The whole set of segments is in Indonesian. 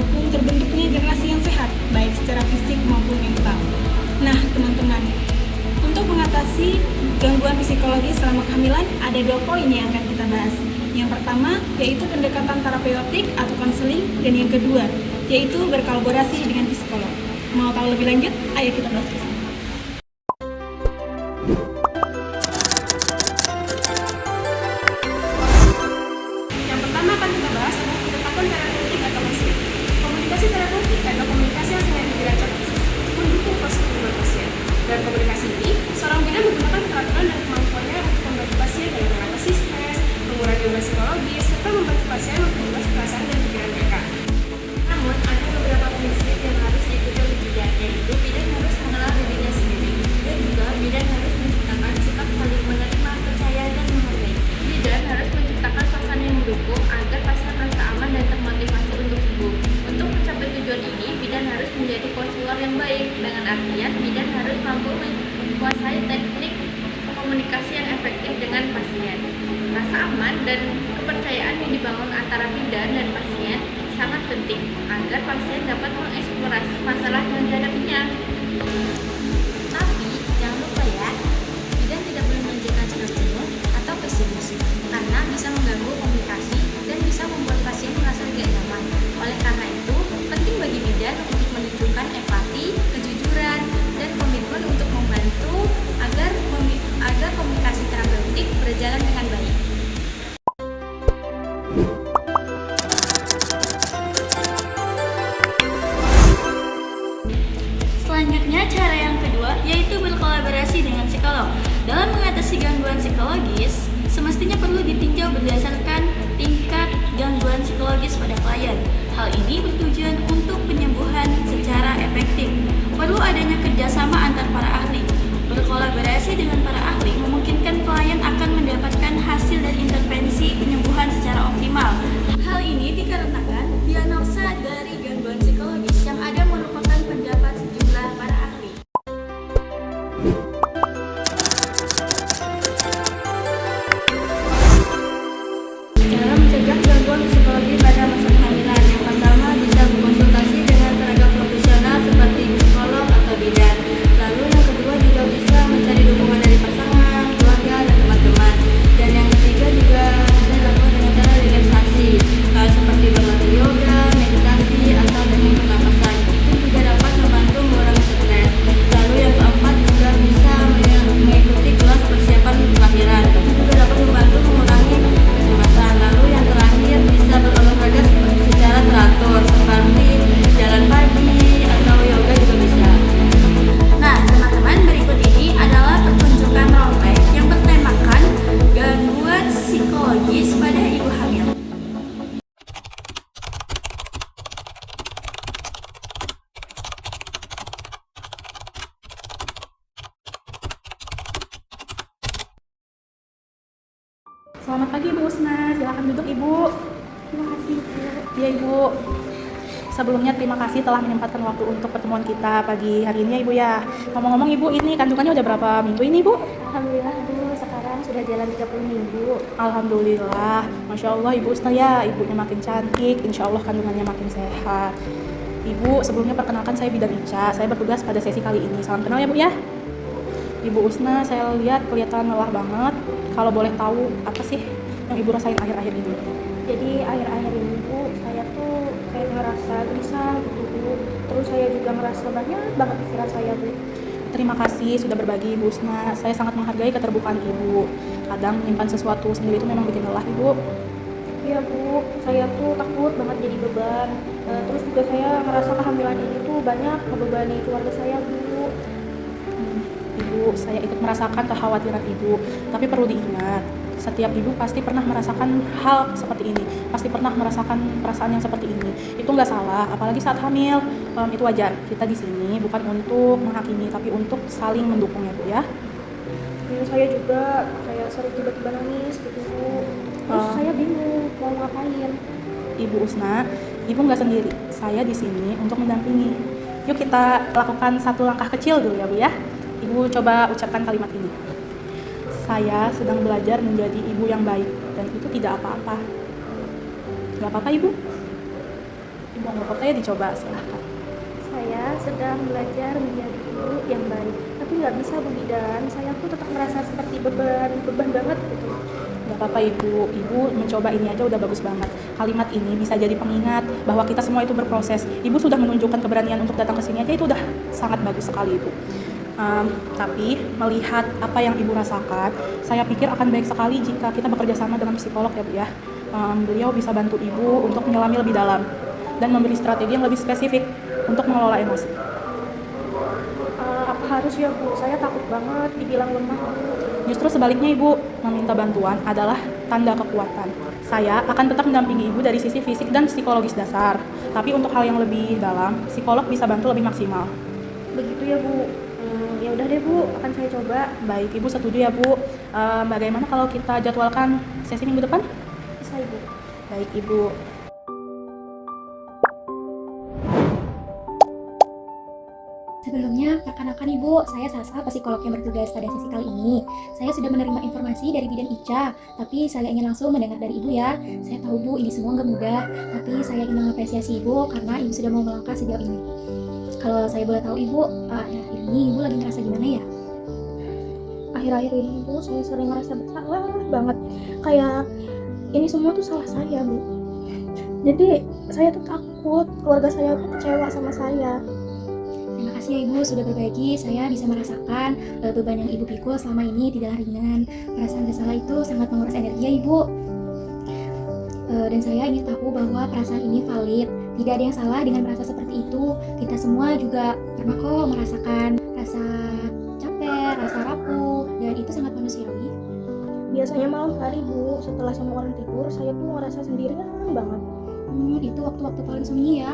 mendukung terbentuknya generasi yang sehat, baik secara fisik maupun mental. Nah, teman-teman, untuk mengatasi gangguan psikologis selama kehamilan, ada 2 poin yang akan kita bahas. Yang pertama, yaitu pendekatan terapeutik atau konseling, dan yang kedua, yaitu berkolaborasi dengan psikolog. Mau tahu lebih lanjut? Ayo kita bahas bersama. Yang pertama akan kita bahas adalah pendekatan terapeutik atau konseling. Komunikasi terapeutik adalah komunikasi yang sengaja dirancang khusus untuk mendukung proses penyembuhan pasien. Dalam komunikasi ini, seorang bidan menggunakan keterampilan dan kemampuannya untuk membantu pasien dalam mengatasi stres, mengurangi beban psikologis, serta membantu pasien memperluas perasaan dan pikiran mereka. Namun, ada beberapa prinsip yang harus diikuti oleh bidan, yaitu bidan harus mengenal dirinya sendiri, dan juga bidan harus menciptakan sikap saling menerima, percaya, dan menghargai. Bidan harus menciptakan suasana yang mendukung agar pasien merasa aman dan termotivasi untuk sembuh. Untuk mencapai tujuan ini, bidan harus menjadi konselor yang baik, dengan artian bidan harus mampu menguasai teknik komunikasi yang efektif dengan pasien. Rasa aman dan kepercayaan yang dibangun antara bidan dan pasien sangat penting agar pasien dapat mengeksplorasi masalah yang dihadapinya. Tapi jangan lupa ya, bidan tidak boleh menunjukkan sikap jenuh atau pesimis karena bisa mengganggu komunikasi dan bisa membuat pasien merasa tidak nyaman. Oleh karena itu, penting bagi bidan untuk menunjukkan empati, kejujuran, dan komitmen untuk membantu agar komunikasi terapeutik berjalan dengan baik. Selanjutnya, cara yang kedua yaitu berkolaborasi dengan psikolog. Dalam mengatasi gangguan psikologis, semestinya perlu ditinjau berdasarkan tingkat gangguan psikologis pada klien. Hal ini bertujuan untuk penyembuhan secara efektif. Perlu adanya kerjasama antar para ahli. Berkolaborasi dengan para ahli memungkinkan klien akan mendapatkan hasil dan intervensi penyembuhan secara optimal. Hal ini dikarenakan diagnosa dari gangguan psikologis yang ada merupakan pendapat sejumlah para ahli. Cara mencegah gangguan psikologi pada masa kehamilan, yang pertama bisa berkonsultasi dengan tenaga profesional seperti psikolog atau bidan. Lalu yang kedua juga bisa mencari dukungan dari pasangan, keluarga, dan teman-teman. Dan yang ketiga juga bisa dilakukan dengan cara relaksasi, seperti berlatih yoga, meditasi, atau teknik pernapasan. Itu juga dapat membantu mengurangi stres. Lalu yang keempat juga bisa mengikuti kelas persiapan kelahiran. Itu juga dapat membantu mengurangi kecemasan. Lalu yang terakhir bisa berolahraga secara teratur seperti jalan pagi atau yoga juga bisa. Nah, teman-teman, berikut ini adalah pertunjukan roleplay yang bertemakan gangguan psikologis pada ibu hamil. Selamat pagi Ibu Usna, silakan duduk Ibu. Terima kasih Ibu. Iya Ibu. Sebelumnya terima kasih telah menyempatkan waktu untuk pertemuan kita pagi hari ini ya Ibu ya. Ngomong-ngomong Ibu, ini kandungannya udah berapa minggu ini Ibu? Alhamdulillah Bu, sekarang sudah jalan 30 minggu. Alhamdulillah, Masya Allah Ibu Usna ya, ibunya makin cantik, Insya Allah kandungannya makin sehat. Ibu, sebelumnya perkenalkan saya Bidan Ica, saya bertugas pada sesi kali ini. Salam kenal ya Bu ya. Ibu Usna, saya lihat kelihatan lelah banget. Kalau boleh tahu, apa sih yang Ibu rasain akhir-akhir ini? Jadi akhir-akhir ini Bu, saya tuh kayak ngerasa gelisah gitu Bu. Terus saya juga ngerasa banyak banget pikiran saya Bu. Terima kasih sudah berbagi Ibu Usna. Saya sangat menghargai keterbukaan Ibu. Kadang menyimpan sesuatu sendiri itu memang bikin lelah Ibu. Iya Bu, saya tuh takut banget jadi beban. Terus juga saya ngerasa kehamilan ini tuh banyak ngebebani keluarga saya Bu. Ibu, saya ikut merasakan kekhawatiran Ibu. Tapi perlu diingat, setiap ibu pasti pernah merasakan hal seperti ini. Pasti pernah merasakan perasaan yang seperti ini. Itu nggak salah, apalagi saat hamil. Itu wajar. Kita di sini bukan untuk menghakimi, tapi untuk saling mendukung ya Bu ya. Ya, saya juga kayak sering tiba-tiba nangis gitu Bu. Terus saya bingung mau ngapain. Ibu Usna, Ibu nggak sendiri. Saya di sini untuk mendampingi. Yuk kita lakukan satu langkah kecil dulu ya Bu ya. Ibu coba ucapkan kalimat ini. Saya sedang belajar menjadi ibu yang baik dan itu tidak apa-apa. Gak apa-apa Ibu? Ibu anggap percaya dicoba, silahkan. Saya sedang belajar menjadi guru yang baik, tapi nggak bisa Bu Bidan. Saya tuh tetap merasa seperti beban banget gitu. Gak apa-apa ibu mencoba ini aja udah bagus banget. Kalimat ini bisa jadi pengingat bahwa kita semua itu berproses. Ibu sudah menunjukkan keberanian untuk datang ke sini aja, itu udah sangat bagus sekali ibu. Tapi melihat apa yang ibu rasakan, saya pikir akan baik sekali jika kita bekerja sama dengan psikolog ya bu ya. Beliau bisa bantu ibu untuk menyelami lebih dalam dan memberi strategi yang lebih spesifik untuk mengelola emosi. Apa harus ya Bu? Saya takut banget dibilang lemah. Justru sebaliknya ibu, meminta bantuan adalah tanda kekuatan. Saya akan tetap mendampingi ibu dari sisi fisik dan psikologis dasar. Tapi untuk hal yang lebih dalam, psikolog bisa bantu lebih maksimal. Begitu ya Bu. Ya udah deh Bu, akan saya coba. Baik, ibu setuju ya bu. Bagaimana kalau kita jadwalkan sesi minggu depan? Bisa Ibu. Baik ibu. Sebelumnya, perkenalkan Ibu, saya Sasa, psikolog yang bertugas pada sesi kali ini. Saya sudah menerima informasi dari Bidan Ica, tapi saya ingin langsung mendengar dari Ibu ya. Saya tahu Bu, ini semua nggak mudah, tapi saya ingin mengapresiasi Ibu karena Ibu sudah mau melangkah sejauh ini. Kalau saya boleh tahu Ibu, akhir-akhir ini Ibu lagi ngerasa gimana ya? Akhir-akhir ini Bu, saya sering ngerasa bersalah banget. Kayak ini semua tuh salah saya Bu. Jadi saya tuh takut keluarga saya tuh kecewa sama saya. Terima kasih ya Ibu sudah berbagi. Saya bisa merasakan beban yang Ibu pikul selama ini tidaklah ringan. Perasaan bersalah itu sangat menguras energi ya Ibu. Dan saya ingin tahu bahwa perasaan ini valid. Tidak ada yang salah dengan merasa seperti itu. Kita semua juga pernah kok merasakan rasa capek, rasa rapuh, dan itu sangat manusiawi. Biasanya malam hari Bu, setelah semua orang tidur, saya tuh ngerasa sendirian banget. Itu waktu-waktu paling sunyi ya.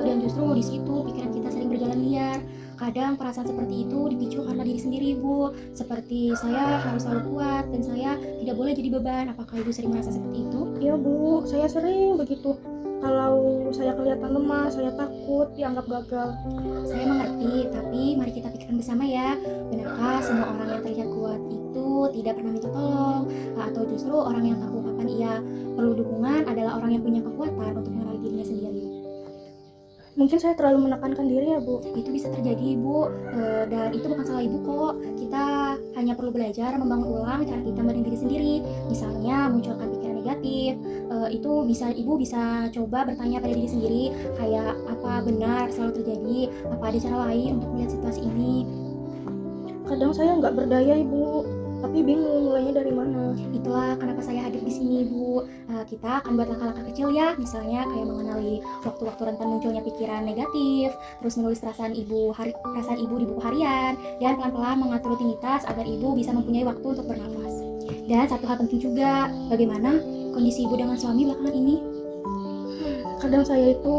Dan justru di situ pikiran kita sering berjalan liar. Kadang perasaan seperti itu dipicu karena diri sendiri Ibu. Seperti saya harus selalu kuat dan saya tidak boleh jadi beban. Apakah Ibu sering merasa seperti itu? Iya Bu, saya sering begitu. Kalau saya kelihatan lemah, saya takut dianggap gagal. Saya mengerti, tapi mari kita pikirkan bersama ya. Benarkah semua orang yang terlihat kuat itu tidak pernah minta tolong? Atau justru orang yang tahu kapan ia perlu dukungan adalah orang yang punya kekuatan untuk mengenali dirinya sendiri? Mungkin saya terlalu menekankan diri ya Bu. Itu bisa terjadi Ibu, dan itu bukan salah Ibu kok. Kita hanya perlu belajar membangun ulang cara kita melihat diri sendiri. Misalnya munculkan pikiran negatif, itu bisa Ibu bisa coba bertanya pada diri sendiri, kayak apa benar selalu terjadi, apa ada cara lain untuk melihat situasi ini. Kadang saya nggak berdaya Ibu, tapi bingung mulainya dari mana. Itulah kenapa saya hadir di sini Bu. Kita akan buat langkah-langkah kecil ya, misalnya kayak mengenali waktu-waktu rentan munculnya pikiran negatif, terus menulis perasaan ibu di buku harian, dan pelan-pelan mengatur rutinitas agar ibu bisa mempunyai waktu untuk bernafas. Dan satu hal penting juga, bagaimana kondisi ibu dengan suami belakangan ini? Kadang saya itu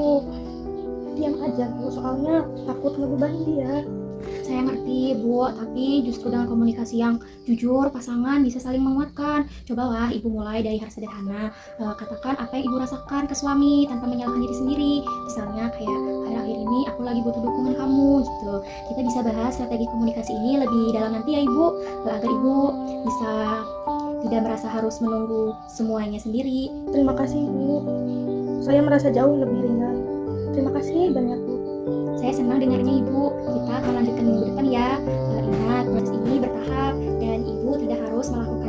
diam aja Bu, soalnya takut ngebebani dia. Saya ngerti Bu, tapi justru dengan komunikasi yang jujur, pasangan bisa saling menguatkan. Cobalah ibu mulai dari hal sederhana. Katakan apa yang ibu rasakan ke suami tanpa menyalahkan diri sendiri. Misalnya kayak, akhir-akhir ini aku lagi butuh dukungan kamu gitu. Kita bisa bahas strategi komunikasi ini lebih dalam nanti ya Ibu, agar Ibu bisa tidak merasa harus menunggu semuanya sendiri. Terima kasih Bu, saya merasa jauh lebih ringan. Terima kasih banyak Bu. Saya senang dengarnya Ibu. Kita akan lanjutkan minggu depan ya. Ingat, proses ini bertahap dan Ibu tidak harus melakukan